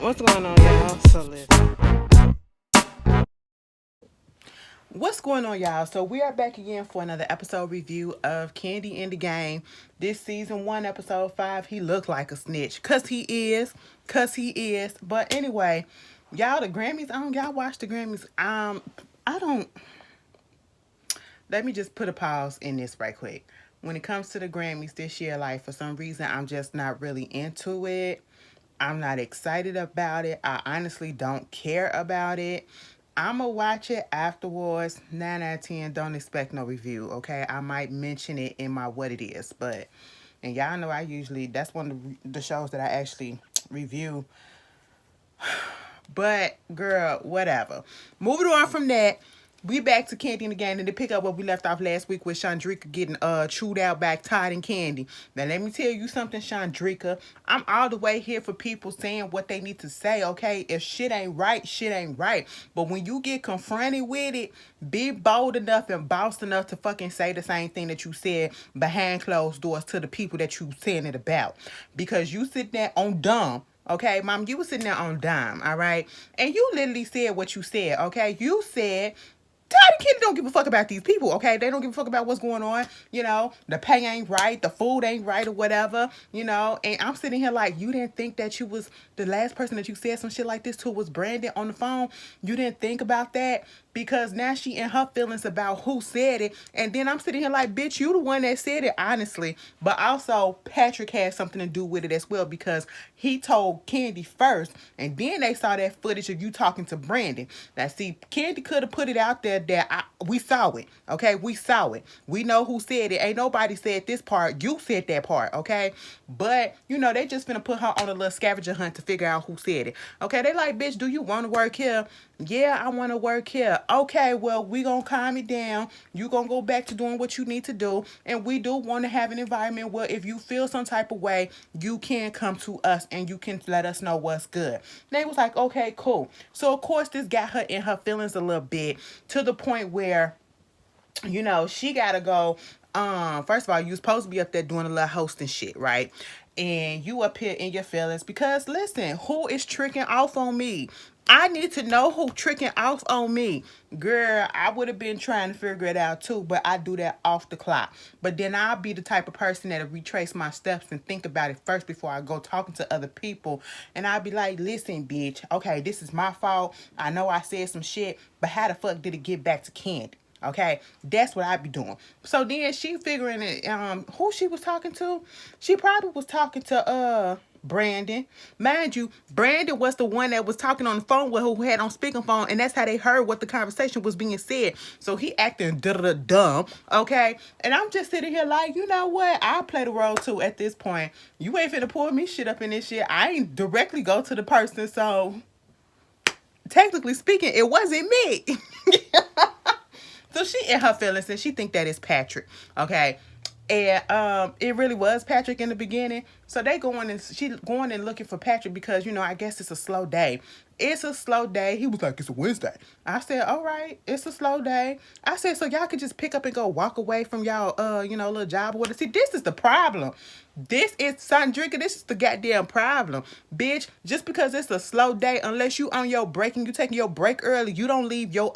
What's going on, y'all? So listen. What's going on, y'all? So we are back again for another episode review of Kandi in the Game. This season 1, episode 5. He looked like a snitch. Cause he is. Cause he is. But anyway, y'all, the Grammys on. Y'all watch the Grammys. I don't. Let me just put a pause in this right quick. When it comes to the Grammys this year, like for some reason, I'm just not really into it. I'm not excited about it. I honestly don't care about it. I'ma watch it afterwards. 9 out of 10. Don't expect no review. Okay, I might mention it in my what it is, but and y'all know I usually that's one of the shows that I actually review. But girl, whatever. Moving on from that, we back to Kandi in the Game and to pick up what we left off last week with Chandrika getting chewed out by Todd and Kandi. Now let me tell you something, Chandrika. I'm all the way here for people saying what they need to say, okay? If shit ain't right, shit ain't right. But when you get confronted with it, be bold enough and boss enough to fucking say the same thing that you said behind closed doors to the people that you saying it about. Because you sit there on dumb. Okay, mom, you was sitting there on dime, all right? And you literally said what you said, okay? You said Todd and Kenny don't give a fuck about these people, okay? They don't give a fuck about what's going on. You know, the pay ain't right, the food ain't right or whatever, you know. And I'm sitting here like, you didn't think that you was the last person that you said some shit like this to was Brandon on the phone. You didn't think about that because now she in her feelings about who said it. And then I'm sitting here like, bitch, you the one that said it, honestly. But also, Patrick had something to do with it as well because he told Kandi first. And then they saw that footage of you talking to Brandon. Now, see, Kandi could have put it out there that we saw it. Okay, we saw it. We know who said it. Ain't nobody said this part. You said that part. Okay, but you know they just finna put her on a little scavenger hunt to figure out who said it. Okay, they like, bitch, do you want to work here? Yeah, I want to work here. Okay, well, we gonna calm it down. You gonna go back to doing what you need to do. And we do want to have an environment where if you feel some type of way, you can come to us and you can let us know what's good. They was like, okay, cool. So of course this got her in her feelings a little bit to the point where, you know, she gotta go. First of all, you was supposed to be up there doing a little hosting shit, right? And you up here in your feelings because listen, who is tricking off on me? I need to know who tricking off on me. Girl, I would have been trying to figure it out too, but I do that off the clock. But then I'll be the type of person that'll retrace my steps and think about it first before I go talking to other people. And I'll be like, listen, bitch, okay, this is my fault. I know I said some shit, but how the fuck did it get back to Kandi? Okay, that's what I be doing. So then she figuring it, who she was talking to. She probably was talking to Brandon. Mind you, Brandon was the one that was talking on the phone with who had on speakerphone, and that's how they heard what the conversation was being said. So he acting dumb, okay? And I'm just sitting here like, you know what? I'll play the role too at this point. You ain't finna pull me shit up in this shit. I ain't directly go to the person, so technically speaking, it wasn't me. So she in her feelings and she think that it's Patrick. Okay. And it really was Patrick in the beginning. So they going and she going and looking for Patrick because, you know, I guess it's a slow day. It's a slow day. He was like, it's a Wednesday. I said, all right, it's a slow day. I said, so y'all could just pick up and go walk away from y'all you know, little job or whatever. See, this is the problem. This is Sandrika. This is the goddamn problem. Bitch, just because it's a slow day, unless you on your break and you taking your break early, you don't leave your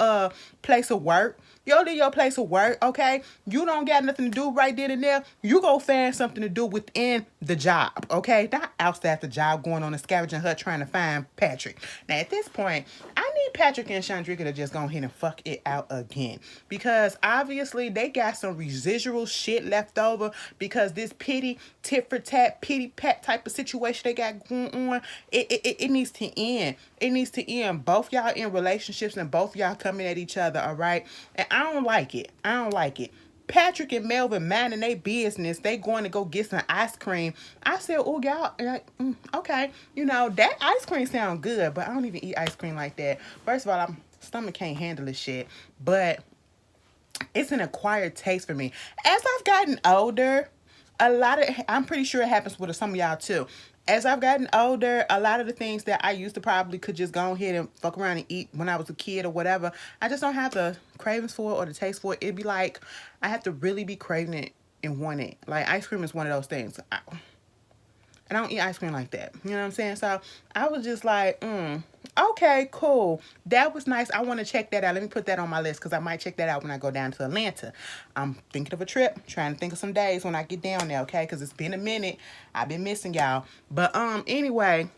place of work. You don't leave your place of work, okay? You don't got nothing to do right then and there. You go find something to do within the job, okay? Not outside the job going on a scavenging hunt trying to find Patrick. Now, at this point, I need Patrick and Chandrika to just go ahead and fuck it out again. Because obviously, they got some residual shit left over because this pity, tit for tat, pity pat type of situation they got going on, it needs to end. It needs to end. Both y'all in relationships and both y'all coming at each other, all right? And I don't like it. I don't like it. Patrick and Melvin minding their business. They going to go get some ice cream. I said, oh, y'all, okay. You know, that ice cream sound good, but I don't even eat ice cream like that. First of all, my stomach can't handle this shit. But it's an acquired taste for me. As I've gotten older, I'm pretty sure it happens with some of y'all too. As I've gotten older, a lot of the things that I used to probably could just go ahead and fuck around and eat when I was a kid or whatever, I just don't have the cravings for it or the taste for it. It'd be like I have to really be craving it and want it. Like ice cream is one of those things. and I don't eat ice cream like that. You know what I'm saying? So I was just like, okay, cool. That was nice. I want to check that out. Let me put that on my list because I might check that out when I go down to Atlanta. I'm thinking of a trip, trying to think of some days when I get down there, okay? Because it's been a minute. I've been missing y'all. But anyway,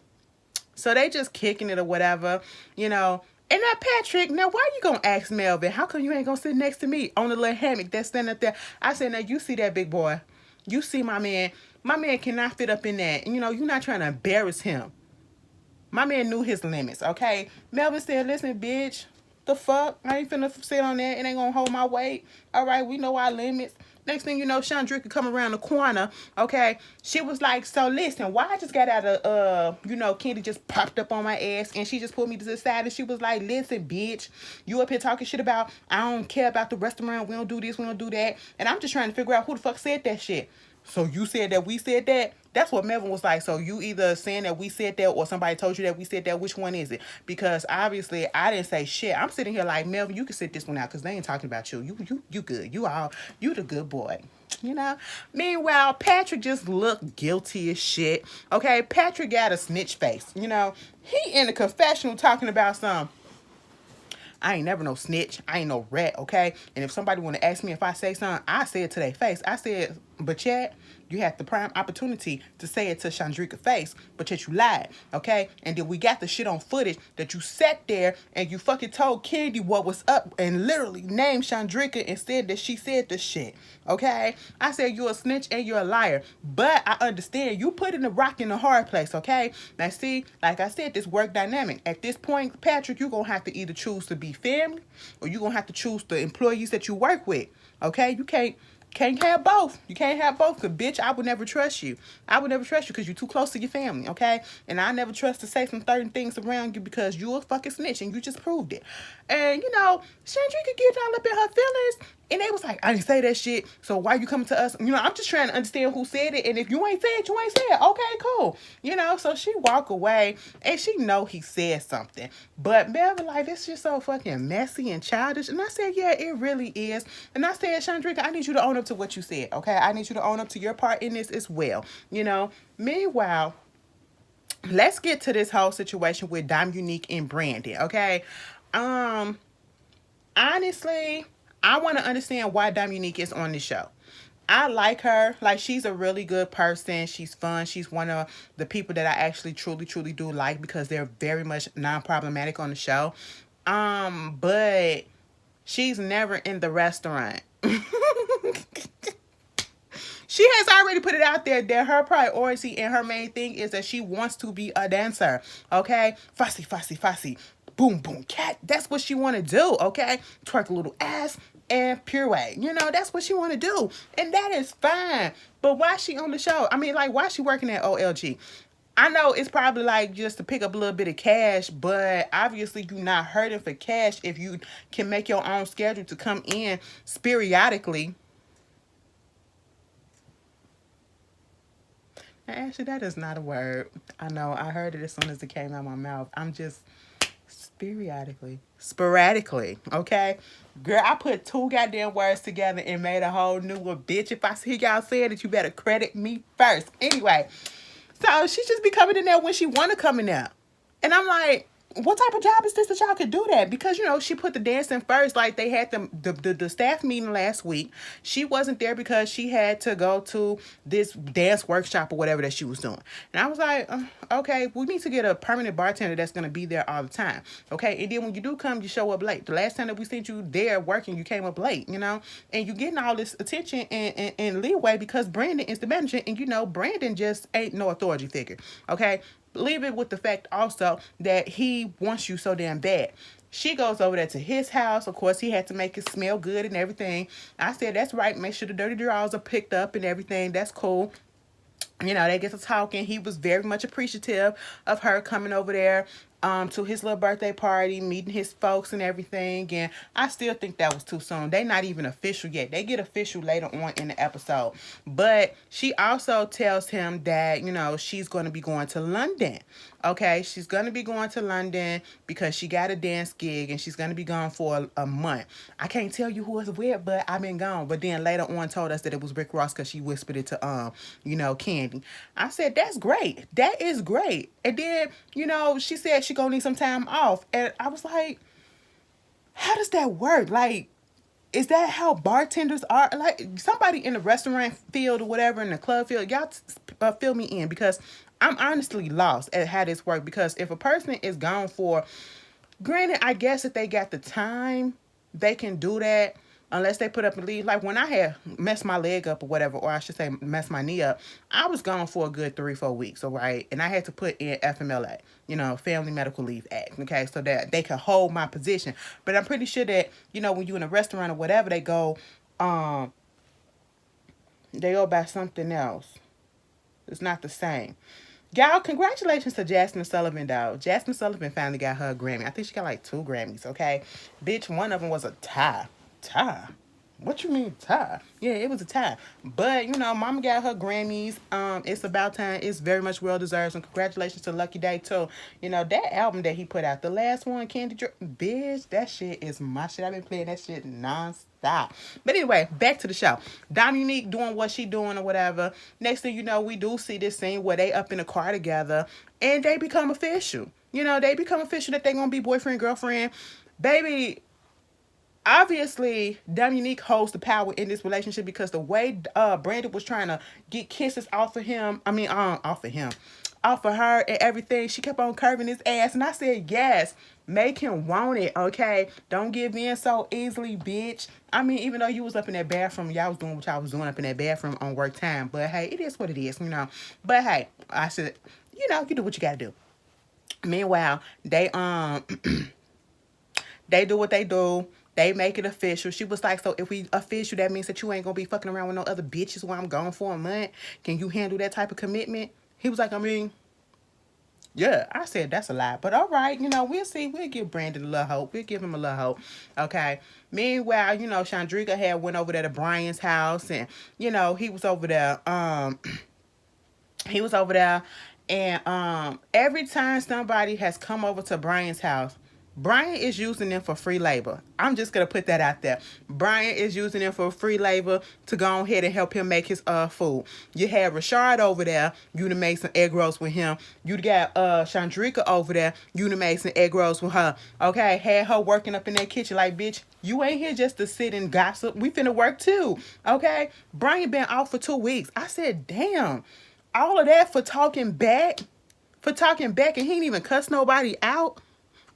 so they just kicking it or whatever, you know. And now, Patrick, now why you gonna ask Melvin? How come you ain't gonna sit next to me on the little hammock that's standing up there? I said, now you see that big boy. You see my man. My man cannot fit up in that. You know, you're not trying to embarrass him. My man knew his limits, okay? Melvin said, listen, bitch, the fuck? I ain't finna sit on that. It ain't gonna hold my weight. All right, we know our limits. Next thing you know, Chandrika come around the corner, okay? She was like, so listen, why I just got out of, Kandi just popped up on my ass and she just pulled me to the side and she was like, listen, bitch, you up here talking shit about, I don't care about the restaurant. We don't do this, we don't do that. And I'm just trying to figure out who the fuck said that shit. So you said that we said that? That's what Melvin was like. So you either saying that we said that or somebody told you that we said that. Which one is it? Because obviously I didn't say shit. I'm sitting here like, Melvin, you can sit this one out because they ain't talking about you. You good. You the good boy. You know? Meanwhile, Patrick just looked guilty as shit. Okay? Patrick got a snitch face. You know? He in the confessional talking about some. I ain't never no snitch. I ain't no rat, okay? And if somebody want to ask me if I say something, I say it to their face. I said, but Chad, you had the prime opportunity to say it to Chandrika's face, but yet you lied, okay? And then we got the shit on footage that you sat there and you fucking told Kandi what was up and literally named Chandrika and said that she said the shit, okay? I said you're a snitch and you're a liar, but I understand you put in the rock in the hard place, okay? Now see, like I said, this work dynamic. At this point, Patrick, you're going to have to either choose to be family or you're going to have to choose the employees that you work with, okay? You can't have both. You can't have both because, bitch, I would never trust you. I would never trust you because you're too close to your family, okay? And I never trust to say some certain things around you because you're a fucking snitch and you just proved it. And, Chandrika get all up in her feelings and they was like, I didn't say that shit, so why you coming to us? I'm just trying to understand who said it, and if you ain't said it, you ain't said it. Okay, cool. So she walk away and she know he said something. But Melvin like, it's just so fucking messy and childish. And I said, yeah, it really is. And I said, Chandrika, I need you to own up to what you said, okay? I need you to own up to your part in this as well. Meanwhile, let's get to this whole situation with Dom Unique and Brandon, okay? Honestly, I want to understand why Dominique is on the show. I like her. Like, she's a really good person. She's fun. She's one of the people that I actually truly, truly do like because they're very much non-problematic on the show. But she's never in the restaurant. She has already put it out there that her priority and her main thing is that she wants to be a dancer. Okay? Fussy, fussy, fussy. Boom, boom, cat. That's what she want to do, okay? Twerk a little ass and pirouette. That's what she want to do. And that is fine. But why she on the show? I mean, like, why she working at OLG? I know it's probably like just to pick up a little bit of cash, but obviously you're not hurting for cash if you can make your own schedule to come in periodically. Now, actually, that is not a word. I know. I heard it as soon as it came out of my mouth. I'm just sporadically, okay? Girl, I put two goddamn words together and made a whole new one, bitch. If I see y'all saying it, you better credit me first. Anyway, so she just be coming in there when she want to come in there. And I'm like, what type of job is this that y'all could do that? Because, she put the dancing first. Like, they had the staff meeting last week. She wasn't there because she had to go to this dance workshop or whatever that she was doing. And I was like, okay, we need to get a permanent bartender that's going to be there all the time. Okay, and then when you do come, you show up late. The last time that we sent you there working, you came up late, and you're getting all this attention and leeway because Brandon is the manager, and Brandon just ain't no authority figure. Okay, leave it with the fact also that he wants you so damn bad. She goes over there to his house. Of course, he had to make it smell good and everything. I said, that's right. Make sure the dirty drawers are picked up and everything. That's cool. They get to talking. He was very much appreciative of her coming over there to his little birthday party, meeting his folks and everything. And I still think that was too soon. They not even official yet. They get official later on in the episode. But she also tells him that, she's going to be going to London. Okay, she's going to be going to London because she got a dance gig and she's going to be gone for a month. I can't tell you who it's with, but I've been gone. But then later on told us that it was Rick Ross because she whispered it to, Kandi. Kandi. I said, that's great. That is great. And then, she said she gonna need some time off. And I was like, how does that work? Like, is that how bartenders are? Like, somebody in the restaurant field or whatever, in the club field, y'all fill me in, because I'm honestly lost at how this works. Because if a person is gone for, granted, I guess if they got the time, they can do that, unless they put up and leave. Like when I had messed my leg up or whatever, or I should say messed my knee up, I was gone for a good 3-4 weeks, all right? And I had to put in FMLA, Family Medical Leave Act, okay, so that they could hold my position. But I'm pretty sure that, when you're in a restaurant or whatever, they go by something else. It's not the same. Y'all, congratulations to Jasmine Sullivan, though. Jasmine Sullivan finally got her a Grammy. I think she got like 2 Grammys, okay? Bitch, one of them was a tie. Tie? What you mean tie? Yeah, it was a tie. But, Mama got her Grammys. It's about time. It's very much well-deserved. And congratulations to Lucky Day, too. That album that he put out, the last one, bitch, that shit is my shit. I've been playing that shit non-stop. But anyway, back to the show. Dominique doing what she doing or whatever. Next thing you know, we do see this scene where they up in the car together and they become official. They become official that they gonna be boyfriend, girlfriend. Baby, obviously, Dominique holds the power in this relationship, because the way Brandon was trying to get kisses off of him, off of her and everything, she kept on curving his ass. And I said, yes, make him want it, okay? Don't give in so easily, bitch. I mean, even though you was up in that bathroom, y'all was doing what y'all was doing up in that bathroom on work time. But, hey, it is what it is, But, hey, I said, you do what you got to do. Meanwhile, they they do what they do. They make it official. She was like, so if we official, that means that you ain't going to be fucking around with no other bitches while I'm gone for a month. Can you handle that type of commitment? He was like, yeah. I said, that's a lie. But all right, we'll see. We'll give Brandon a little hope. We'll give him a little hope. Okay. Meanwhile, Chandrika had went over there to Brian's house, and, he was over there. And every time somebody has come over to Brian's house, Brian is using them for free labor. I'm just going to put that out there. Brian is using them for free labor to go ahead and help him make his food. You had Rashard over there. You done made some egg rolls with him. You got Chandrika over there. You done made some egg rolls with her. Okay, had her working up in that kitchen like, bitch, you ain't here just to sit and gossip. We finna work too. Okay? Brian been out for 2 weeks. I said, damn, all of that for talking back? And he didn't even cuss nobody out?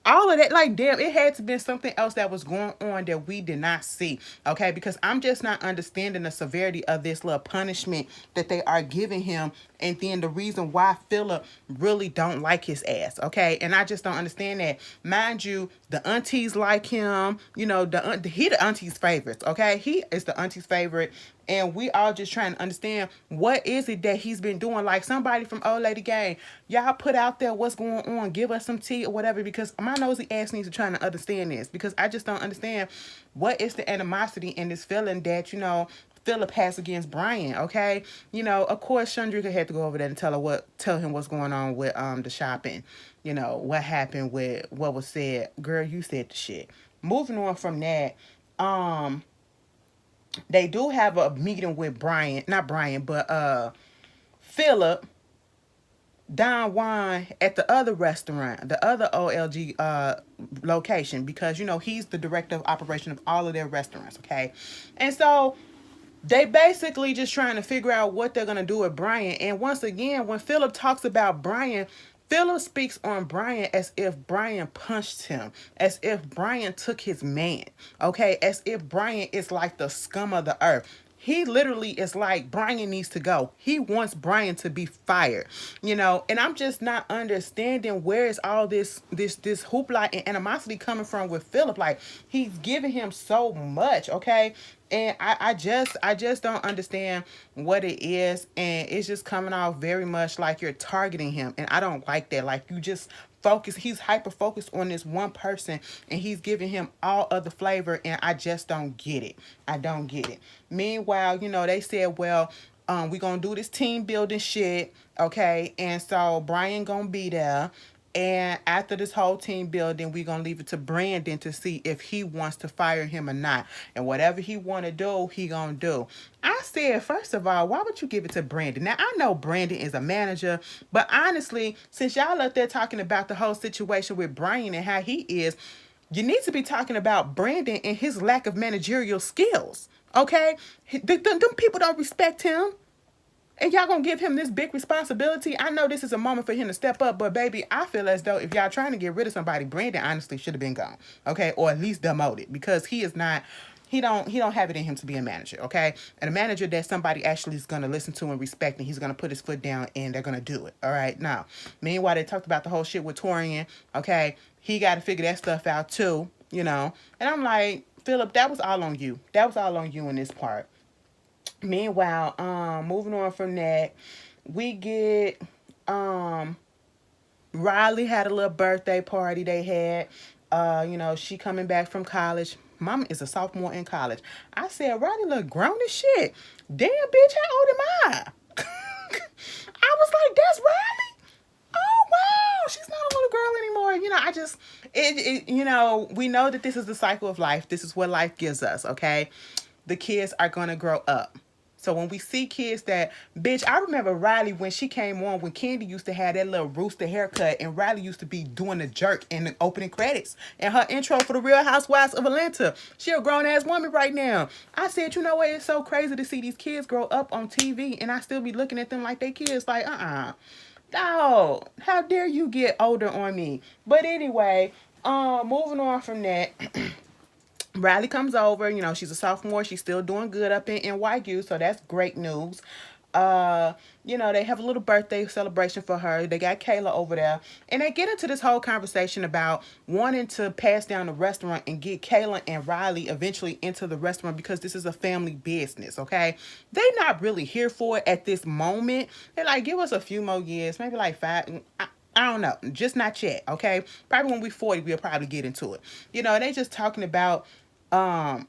All of that, like, damn, it had to be something else that was going on that we did not see, okay? Because I'm just not understanding the severity of this little punishment that they are giving him, and then the reason why Philip really don't like his ass, okay? And I just don't understand that. Mind you, the aunties like him, he the auntie's favorites, okay? He is the auntie's favorite, and we all just trying to understand what is it that he's been doing. Like somebody from Old Lady Gang, y'all put out there what's going on. Give us some tea or whatever, because my nosy ass needs to try to understand this, because I just don't understand what is the animosity and this feeling that, Philip has against Brian, okay? Of course, Chandrika had to go over there and tell him what's going on with the shopping. What happened with what was said. Girl, you said the shit. Moving on from that, they do have a meeting with Philip, Don Juan at the other restaurant, the other OLG location, because, he's the director of operation of all of their restaurants, okay? And so they basically just trying to figure out what they're going to do with Brian. And once again, when Philip talks about Brian, Philip speaks on Brian as if Brian punched him, as if Brian took his man, okay? As if Brian is like the scum of the earth. He literally is like, Brian needs to go. He wants Brian to be fired, and I'm just not understanding where is all this hoopla and animosity coming from with Philip. Like, he's giving him so much, okay? And I just don't understand what it is, and it's just coming off very much like you're targeting him, and I don't like that. Like, you just focus, he's hyper focused on this one person, and he's giving him all other flavor, and I just don't get it. I don't get it. Meanwhile, they said, well, we gonna do this team building shit, okay? And so Brian gonna be there, And after this whole team building, we're going to leave it to Brandon to see if he wants to fire him or not. And whatever he want to do, he going to do. I said, first of all, why would you give it to Brandon? Now, I know Brandon is a manager, but honestly, since y'all up there talking about the whole situation with Brian and how he is, you need to be talking about Brandon and his lack of managerial skills. Okay? Them people don't respect him. And y'all gonna give him this big responsibility. I know this is a moment for him to step up, but baby, I feel as though if y'all trying to get rid of somebody, Brandon honestly should have been gone, okay, or at least demoted, because he is not. He don't have it in him to be a manager, okay, and a manager that somebody actually is gonna listen to and respect, and he's gonna put his foot down and they're gonna do it. All right. Now, meanwhile, they talked about the whole shit with Torian. Okay, he got to figure that stuff out too, And I'm like, Philip, that was all on you. That was all on you in this part. Meanwhile, moving on from that, we get Riley had a little birthday party they had. She coming back from college. Mama is a sophomore in college. I said, Riley look grown as shit. Damn, bitch, how old am I? I was like, that's Riley? Oh, wow. She's not a little girl anymore. We know that this is the cycle of life. This is what life gives us, okay? The kids are going to grow up. So when we see kids that, bitch, I remember Riley when she came on, when Kandi used to have that little rooster haircut, and Riley used to be doing the jerk in the opening credits and her intro for the Real Housewives of Atlanta. She a grown-ass woman right now. I said, you know what? It's so crazy to see these kids grow up on TV, and I still be looking at them like they kids, like, no, how dare you get older on me? But anyway, moving on from that. Riley comes over, she's a sophomore. She's still doing good up in NYU, so that's great news. They have a little birthday celebration for her. They got Kayla over there, and they get into this whole conversation about wanting to pass down the restaurant and get Kayla and Riley eventually into the restaurant because this is a family business, okay? They not really here for it at this moment. They're like, give us a few more years, maybe like 5. I don't know, just not yet, okay? Probably when we're 40, we'll probably get into it. They just talking about how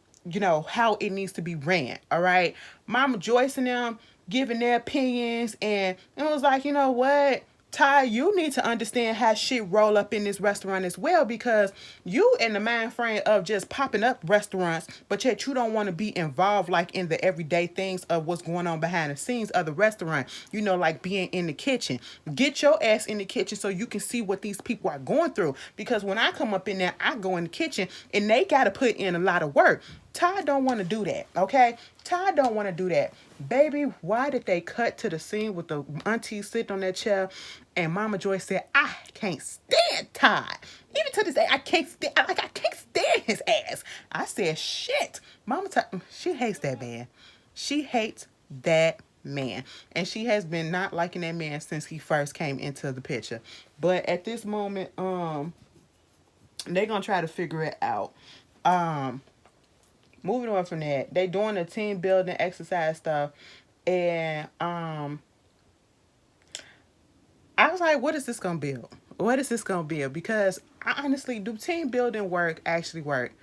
it needs to be ran, all right? Mama Joyce and them giving their opinions, and it was like, you know what, Ty, you need to understand how shit roll up in this restaurant as well, because you in the mind frame of just popping up restaurants, but yet you don't want to be involved like in the everyday things of what's going on behind the scenes of the restaurant, like being in the kitchen. Get your ass in the kitchen so you can see what these people are going through, because when I come up in there, I go in the kitchen and they got to put in a lot of work. Ty don't want to do that, okay? Ty don't want to do that. Baby, why did they cut to the scene with the auntie sitting on that chair and Mama Joy said, I can't stand Ty. Even to this day, I can't stand his ass. I said, shit. Mama Ty, she hates that man. She hates that man. And she has been not liking that man since he first came into the picture. But at this moment, they're going to try to figure it out. Moving on from that, they doing the team building exercise stuff, and I was like, what is this gonna build? What is this gonna build? Because I honestly, do team building work actually work?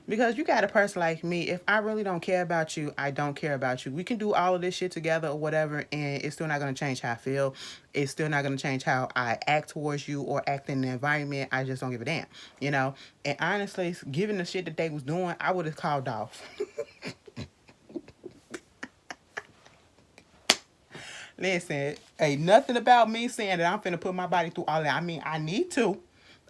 Because you got a person like me, if I really don't care about you, I don't care about you. We can do all of this shit together or whatever, and it's still not going to change how I feel. It's still not going to change how I act towards you or act in the environment. I just don't give a damn, And honestly, given the shit that they was doing, I would have called off. Listen, ain't nothing about me saying that I'm finna put my body through all that. I mean, I need to,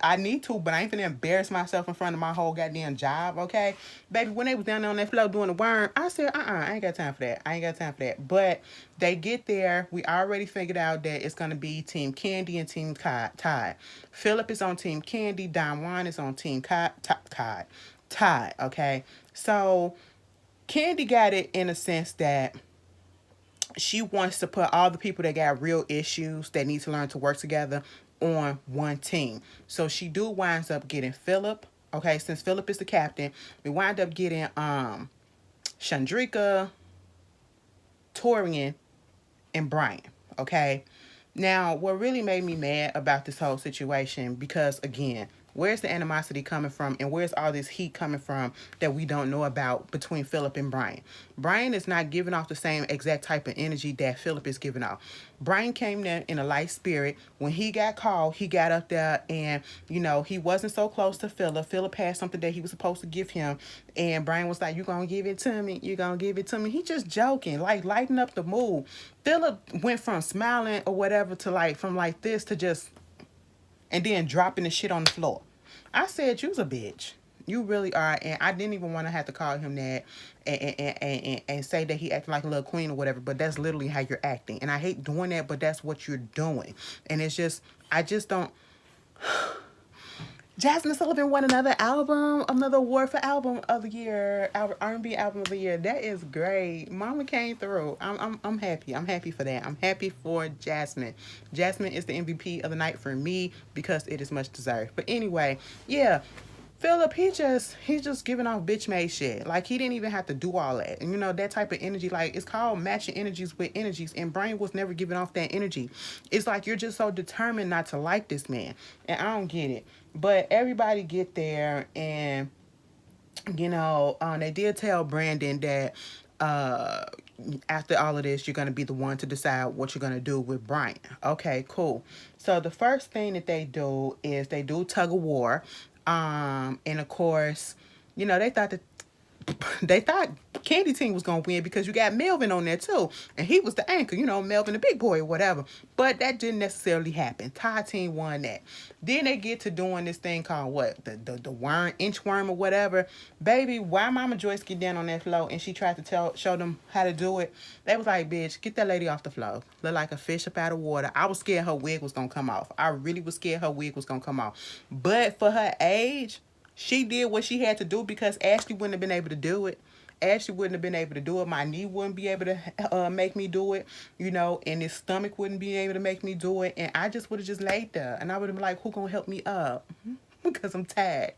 but I ain't finna embarrass myself in front of my whole goddamn job, okay? Baby, when they was down there on that floor doing the worm, I said, I ain't got time for that. But they get there. We already figured out that it's gonna be Team Kandi and Team Ty. Philip is on Team Kandi. Don Juan is on Team Ty, okay? So, Kandi got it in a sense that she wants to put all the people that got real issues that need to learn to work together on one team. So she winds up getting Philip. Okay, since Philip is the captain, we wind up getting Chandrika, Torian, and Brian. Okay. Now, what really made me mad about this whole situation, because again, Where's the animosity coming from, and where's all this heat coming from that we don't know about between Philip and Brian? Brian is not giving off the same exact type of energy that Philip is giving off. Brian came there in a light spirit. When he got called, he got up there and, he wasn't so close to Philip. Philip had something that he was supposed to give him. And Brian was like, you going to give it to me? You going to give it to me? He just joking, like lighting up the mood. Philip went from smiling or whatever to from like this to just, and then dropping the shit on the floor. I said, you's a bitch. You really are. And I didn't even want to have to call him that and say that he acting like a little queen or whatever, but that's literally how you're acting. And I hate doing that, but that's what you're doing. And it's just, I just don't. Jasmine Sullivan won another album, another award for album of the year, R&B album of the year. That is great. Mama came through. I'm happy. I'm happy for that. I'm happy for Jasmine. Jasmine is the MVP of the night for me because it is much deserved. But anyway, yeah. Philip, he's just giving off bitch made shit. Like, he didn't even have to do all that. And that type of energy, like, it's called matching energies with energies. And Brian was never giving off that energy. It's like you're just so determined not to like this man. And I don't get it. But everybody get there, and they did tell Brandon that after all of this, you're going to be the one to decide what you're going to do with Brian. Okay, cool. So the first thing that they do is they do tug of war. And of course, they thought Kandi team was gonna win because you got Melvin on there too, and he was the anchor, Melvin the big boy or whatever. But that didn't necessarily happen. Ty team won that. Then they get to doing this thing called what, the worm, inchworm or whatever. Baby, why Mama Joyce get down on that floor and she tried to show them how to do it? They was like, bitch, get that lady off the floor. Look like a fish up out of water. I was scared her wig was gonna come off. I really was scared her wig was gonna come off. But for her age, she did what she had to do because Ashley wouldn't have been able to do it. Ashley wouldn't have been able to do it. My knee wouldn't be able to make me do it, and his stomach wouldn't be able to make me do it. And I just would have just laid there. And I would have been like, who gonna help me up? Because I'm tired.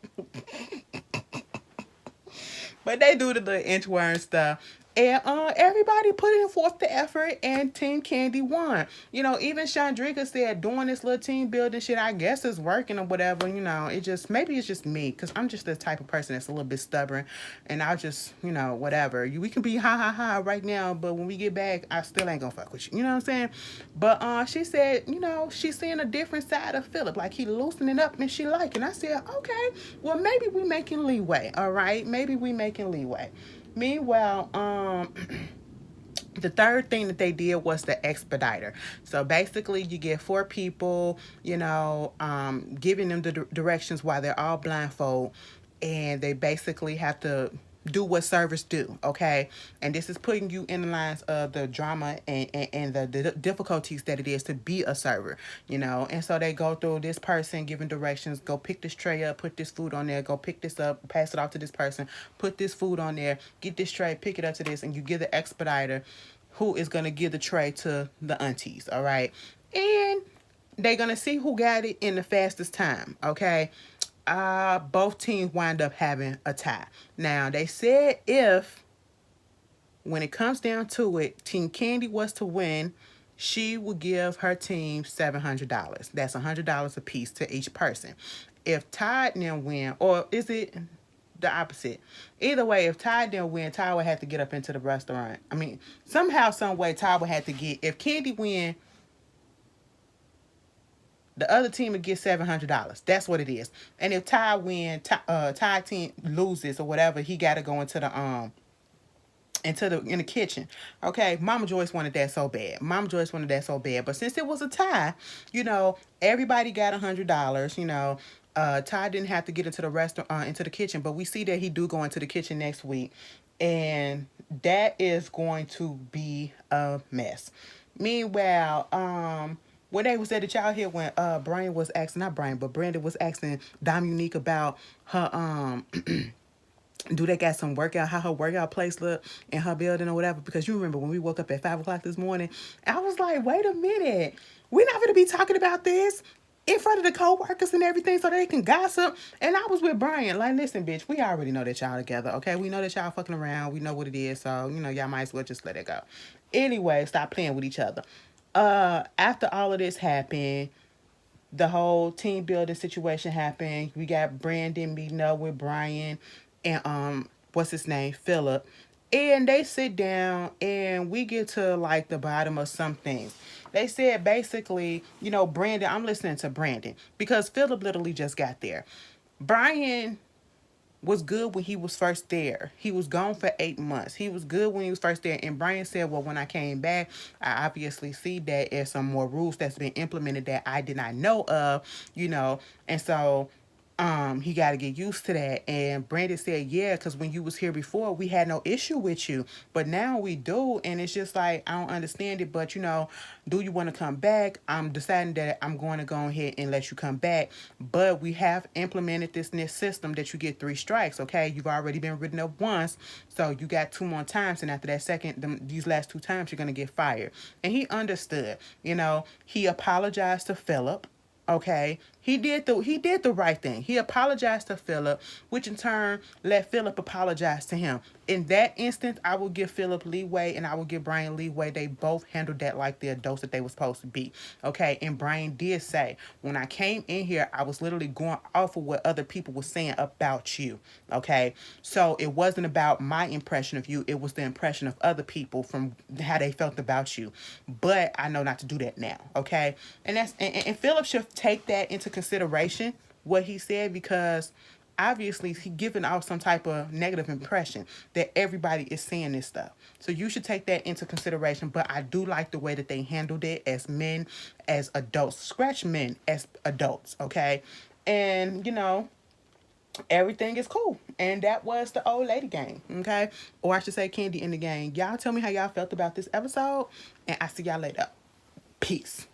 But they do the little inchworm stuff. And everybody put in forth the effort, and Team Kandi won. Even Chandrika said doing this little team building shit, I guess is working or whatever. Maybe it's just me, because I'm just the type of person that's a little bit stubborn, and I'll just, whatever. We can be ha ha ha right now, but when we get back, I still ain't gonna fuck with you. You know what I'm saying? But she said, she's seeing a different side of Philip, like he loosening up and she like it. And I said, okay, well maybe we making leeway, all right? Maybe we making leeway. Meanwhile, the third thing that they did was the expediter. So basically, you get 4 people, giving them the directions while they're all blindfold, and they basically have to do what servers do, okay? And this is putting you in the lines of the drama and the difficulties that it is to be a server, And so they go through this person giving directions, go pick this tray up, put this food on there, go pick this up, pass it off to this person, put this food on there, get this tray, pick it up to this, and you give the expediter who is going to give the tray to the aunties, all right? And they're going to see who got it in the fastest time, okay? Both teams wind up having a tie. Now, they said when it comes down to it, Team Kandi was to win, she would give her team $700. That's $100 a piece to each person. If Ty didn't win, or is it the opposite? Either way, if Ty didn't win, Ty would have to get up into the restaurant. I mean, somehow, some way, Ty would have to get, if Kandi win, the other team would get $700. That's what it is. And if Ty win, Ty team loses or whatever, he got to go into the in the kitchen. Okay, Mama Joyce wanted that so bad. But since it was a tie, everybody got $100. Ty didn't have to get into the restaurant, into the kitchen, but we see that he do go into the kitchen next week, and that is going to be a mess. Meanwhile, when they was at the child here, when Brian was asking, not Brian, but Brandon was asking Dominique about her do they got some workout, how her workout place look in her building or whatever? Because you remember when we woke up at 5 o'clock this morning, I was like, wait a minute, we're not going to be talking about this in front of the co-workers and everything so they can gossip. And I was with Brian, like, listen, bitch, we already know that y'all together, okay? We know that y'all fucking around. We know what it is, so, y'all might as well just let it go. Anyway, stop playing with each other. After all of this happened, the whole team building situation happened. We got Brandon meeting up with Brian and what's his name, Philip, and they sit down and we get to like the bottom of some things. They said basically, Brandon. I'm listening to Brandon because Philip literally just got there. Brian was good when he was first there. He was gone for 8 months. He was good when he was first there. And Brian said, well, when I came back, I obviously see that there's some more rules that's been implemented that I did not know of, And so he got to get used to that. And Brandon said, yeah, because when you was here before, we had no issue with you. But now we do. And it's just like, I don't understand it. But, do you want to come back? I'm deciding that I'm going to go ahead and let you come back. But we have implemented this new system that you get 3 strikes, okay? You've already been written up once. So you got 2 more times. And after that these last 2 times, you're going to get fired. And he understood, he apologized to Philip. Okay, he did the right thing. He apologized to Philip, which in turn let Philip apologize to him. In that instance, I will give Philip leeway and I will give Brian leeway. They both handled that like the adults that they were supposed to be. Okay, and Brian did say, when I came in here, I was literally going off of what other people were saying about you. Okay, so it wasn't about my impression of you. It was the impression of other people from how they felt about you. But I know not to do that now. Okay, and Philip should take that into consideration, what he said, because obviously he giving off some type of negative impression that everybody is saying this stuff. So you should take that into consideration. But I do like the way that they handled it as men, as adults. Scratch men as adults, okay? And everything is cool. And that was the old lady game, okay? Or I should say Kandi in the game. Y'all tell me how y'all felt about this episode, and I see y'all later. Peace.